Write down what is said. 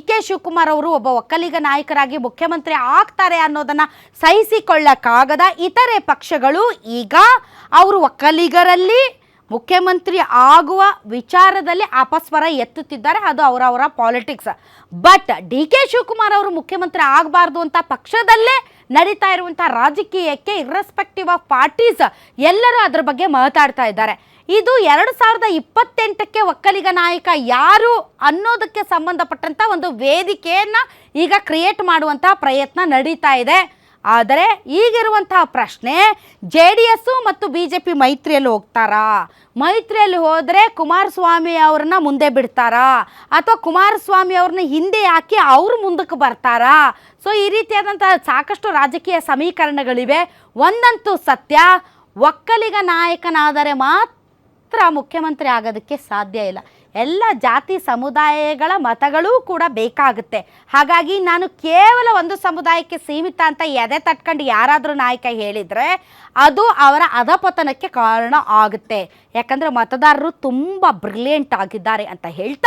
K Shivakumar ಅವರು ಒಬ್ಬ ಒಕ್ಕಲಿಗ ನಾಯಕರಾಗಿ ಮುಖ್ಯಮಂತ್ರಿ ಆಗ್ತಾರೆ ಅನ್ನೋದನ್ನು ಸಹಿಸಿಕೊಳ್ಳಕ್ಕಾಗದ ಇತರೆ ಪಕ್ಷಗಳು ಈಗ ಅವರು ಒಕ್ಕಲಿಗರಲ್ಲಿ ಮುಖ್ಯಮಂತ್ರಿ ಆಗುವ ವಿಚಾರದಲ್ಲಿ ಅಪಸ್ವರ ಎತ್ತುತ್ತಿದ್ದಾರೆ. ಅದು ಅವರವರ politics. But D K Shivakumar ಅವರು ಮುಖ್ಯಮಂತ್ರಿ ಆಗಬಾರ್ದು ಅಂತ ಪಕ್ಷದಲ್ಲೇ ನಡೀತಾ ಇರುವಂಥ ರಾಜಕೀಯಕ್ಕೆ ಇರ್ರೆಸ್ಪೆಕ್ಟಿವ್ ಆಫ್ ಪಾರ್ಟೀಸ್ ಎಲ್ಲರೂ ಅದರ ಬಗ್ಗೆ ಮಾತಾಡ್ತಾ ಇದ್ದಾರೆ. ಇದು 2028ಕ್ಕೆ ಒಕ್ಕಲಿಗ ನಾಯಕ ಯಾರು ಅನ್ನೋದಕ್ಕೆ ಸಂಬಂಧಪಟ್ಟಂಥ ಒಂದು ವೇದಿಕೆಯನ್ನು ಈಗ ಕ್ರಿಯೇಟ್ ಮಾಡುವಂಥ ಪ್ರಯತ್ನ ನಡೀತಾ ಇದೆ. ಆದರೆ ಈಗಿರುವಂತಹ ಪ್ರಶ್ನೆ, JDS ಮತ್ತು BJP ಮೈತ್ರಿಯಲ್ಲಿ ಹೋಗ್ತಾರಾ? ಮೈತ್ರಿಯಲ್ಲಿ ಹೋದರೆ ಕುಮಾರಸ್ವಾಮಿ ಅವ್ರನ್ನ ಮುಂದೆ ಬಿಡ್ತಾರಾ ಅಥವಾ ಕುಮಾರಸ್ವಾಮಿ ಅವ್ರನ್ನ ಹಿಂದೆ ಹಾಕಿ ಅವರು ಮುಂದಕ್ಕೆ ಬರ್ತಾರಾ? ಸೊ ಈ ರೀತಿಯಾದಂಥ ಸಾಕಷ್ಟು ರಾಜಕೀಯ ಸಮೀಕರಣಗಳಿವೆ. ಒಂದಂತೂ ಸತ್ಯ, ಒಕ್ಕಲಿಗ ನಾಯಕನಾದರೆ ಮಾತ್ರ ಮುಖ್ಯಮಂತ್ರಿ ಆಗೋದಕ್ಕೆ ಸಾಧ್ಯ ಇಲ್ಲ. ಎಲ್ಲ ಜಾತಿ ಸಮುದಾಯಗಳ ಮತಗಳೂ ಕೂಡ ಬೇಕಾಗುತ್ತೆ. ಹಾಗಾಗಿ ನಾನು ಕೇವಲ ಒಂದು ಸಮುದಾಯಕ್ಕೆ ಸೀಮಿತ ಅಂತ ಎದೆ ತಟ್ಕೊಂಡು ಯಾರಾದರೂ ನಾಯಕ ಹೇಳಿದರೆ ಅದು ಅವರ ಅಧಪತನಕ್ಕೆ ಕಾರಣ ಆಗುತ್ತೆ. ಯಾಕಂದರೆ ಮತದಾರರು ತುಂಬ ಬ್ರಿಲಿಯಂಟ್ ಆಗಿದ್ದಾರೆ ಅಂತ ಹೇಳ್ತಾ